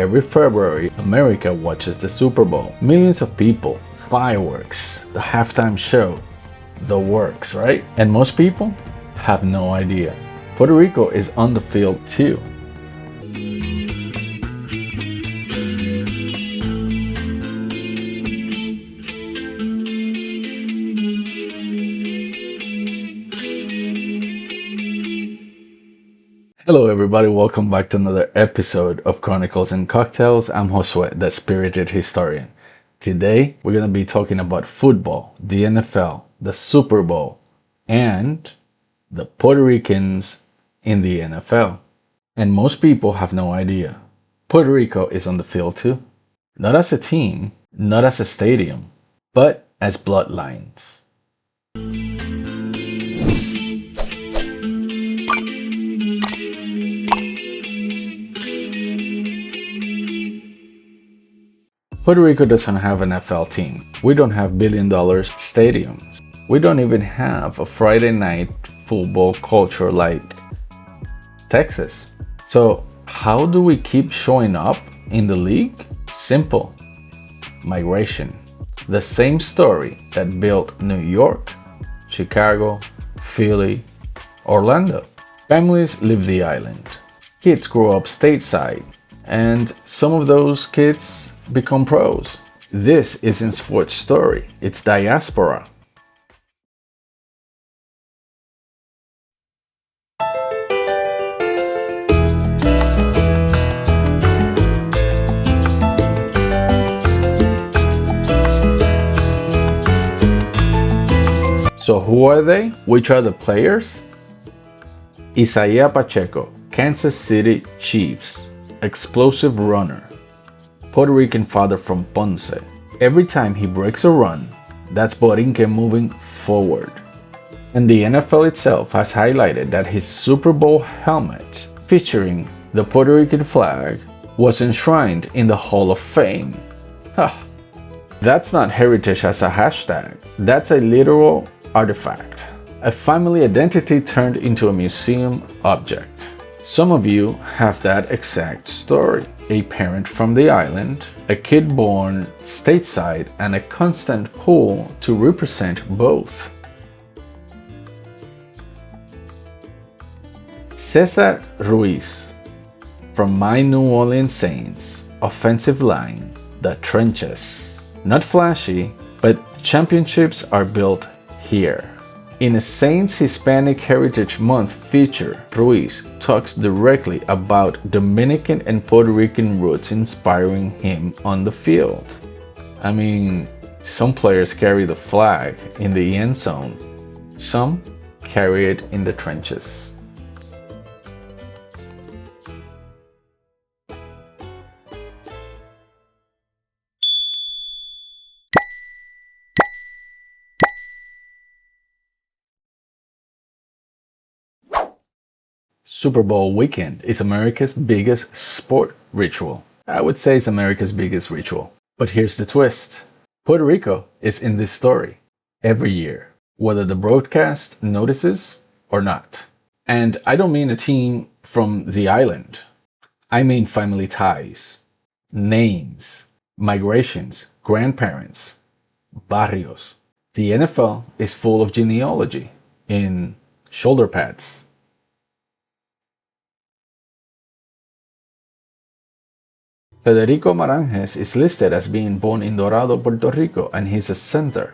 every February, America watches the Super Bowl. Millions of people, fireworks, the halftime show, the works, right? And most people have no idea. Puerto Rico is on the field too. Hello everybody, welcome back to another episode of Chronicles and Cocktails. I'm Josue, the spirited historian. Today we're going to be talking about football, the NFL, the Super Bowl, and the Puerto Ricans in the NFL. And most people have no idea. Puerto Rico is on the field too. Not as a team, not as a stadium, but as bloodlines. Puerto Rico doesn't have an NFL team. We don't have billion-dollar stadiums. We don't even have a Friday night football culture like Texas. So how do we keep showing up in the league? Simple. Migration. The same story that built New York, Chicago, Philly, Orlando. Families leave the island. Kids grow up stateside, and some of those kids become pros. This isn't sports story, it's diaspora. So who are they? Which are the players? Isiah Pacheco, Kansas City Chiefs, explosive runner. Puerto Rican father from Ponce. Every time he breaks a run, that's Boricuan moving forward. And the NFL itself has highlighted that his Super Bowl helmet, featuring the Puerto Rican flag, was enshrined in the Hall of Fame. That's not heritage as a hashtag, that's a literal artifact. A family identity turned into a museum object. Some of you have that exact story. A parent from the island, a kid born stateside, and a constant pull to represent both. Cesar Ruiz, from my New Orleans Saints, offensive line, the trenches. Not flashy, but championships are built here. In a Saints Hispanic Heritage Month feature, Ruiz talks directly about Dominican and Puerto Rican roots inspiring him on the field. I mean, some players carry the flag in the end zone, some carry it in the trenches. Super Bowl weekend is America's biggest sport ritual. I would say it's America's biggest ritual. But here's the twist. Puerto Rico is in this story every year, whether the broadcast notices or not. And I don't mean a team from the island. I mean family ties, names, migrations, grandparents, barrios. The NFL is full of genealogy in shoulder pads. Federico Maranges is listed as being born in Dorado, Puerto Rico, and he's a center.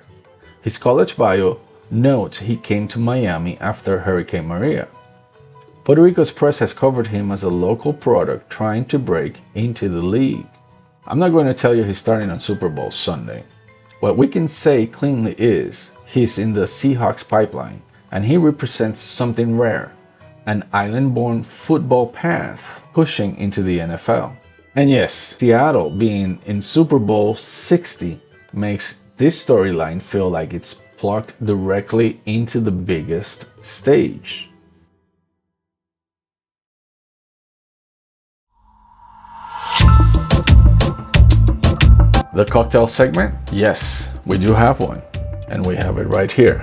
His college bio notes he came to Miami after Hurricane Maria. Puerto Rico's press has covered him as a local product trying to break into the league. I'm not going to tell you he's starting on Super Bowl Sunday. What we can say cleanly is he's in the Seahawks pipeline, and he represents something rare, an island-born football path pushing into the NFL. And yes, Seattle being in Super Bowl 60 makes this storyline feel like it's plugged directly into the biggest stage. The cocktail segment? Yes, we do have one, and we have it right here.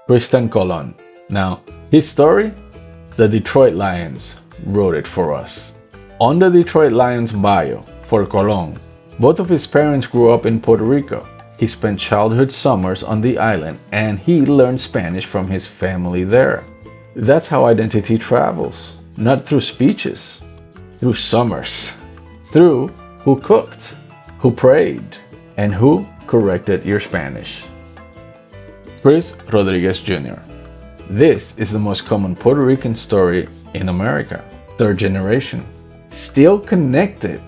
Trystan Colon. Now, his story? The Detroit Lions wrote it for us. On the Detroit Lions bio for Colon, both of his parents grew up in Puerto Rico. He spent childhood summers on the island and he learned Spanish from his family there. That's how identity travels, not through speeches, through summers, through who cooked, who prayed, and who corrected your Spanish. Chris Rodriguez Jr. This is the most common Puerto Rican story in America. Third generation. Still connected,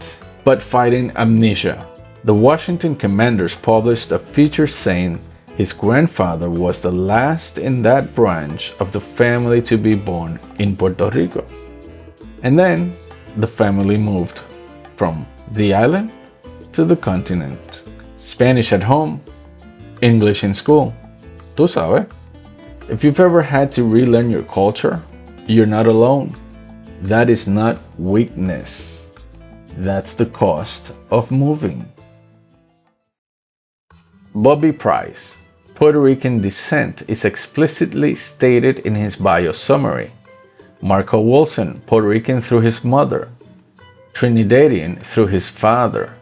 but fighting amnesia. The Washington Commanders published a feature saying his grandfather was the last in that branch of the family to be born in Puerto Rico. And then the family moved from the island to the continent. Spanish at home, English in school. Tú sabes. If you've ever had to relearn your culture, you're not alone. That is not weakness. That's the cost of moving. Bobby Price, Puerto Rican descent is explicitly stated in his bio summary. Marco Wilson, Puerto Rican through his mother. Trinidadian through his father.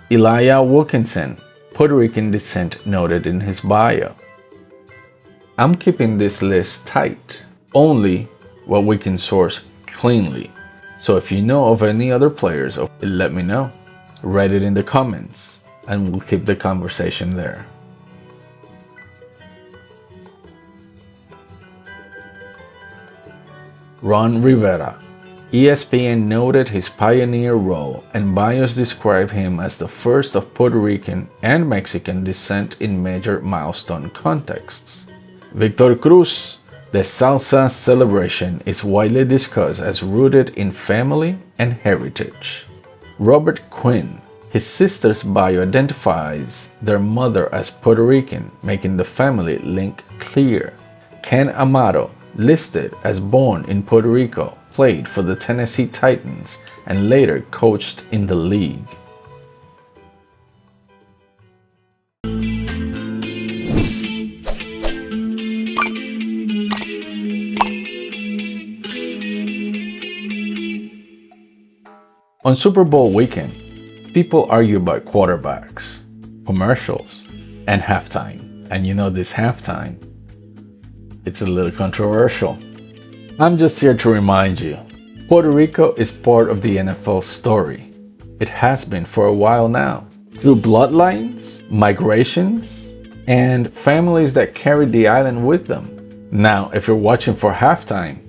Elijah Wilkinson, Puerto Rican descent noted in his bio. I'm keeping this list tight, only what we can source cleanly. So if you know of any other players, let me know. Write it in the comments and we'll keep the conversation there. Ron Rivera. ESPN noted his pioneer role and bios describe him as the first of Puerto Rican and Mexican descent in major milestone contexts. Victor Cruz. The salsa celebration is widely discussed as rooted in family and heritage. Robert Quinn. His sister's bio identifies their mother as Puerto Rican, making the family link clear. Ken Amado, listed as born in Puerto Rico, played for the Tennessee Titans and later coached in the league. On Super Bowl weekend, people argue about quarterbacks, commercials, and halftime. And you know this halftime, it's a little controversial. I'm just here to remind you, Puerto Rico is part of the NFL story. It has been for a while now, through bloodlines, migrations, and families that carried the island with them. Now, if you're watching for halftime,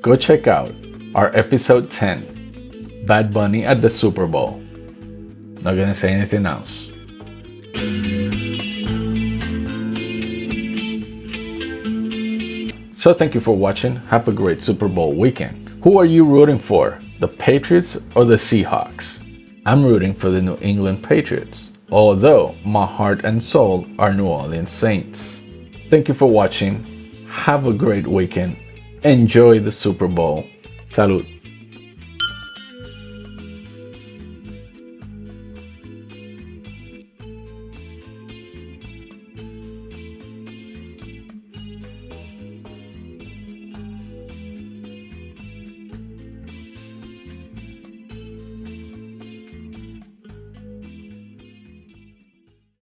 go check out our episode 10. Bad Bunny at the Super Bowl. Not gonna say anything else. So thank you for watching. Have a great Super Bowl weekend. Who are you rooting for? The Patriots or the Seahawks? I'm rooting for the New England Patriots, although my heart and soul are New Orleans Saints. Thank you for watching. Have a great weekend. Enjoy the Super Bowl. Salud.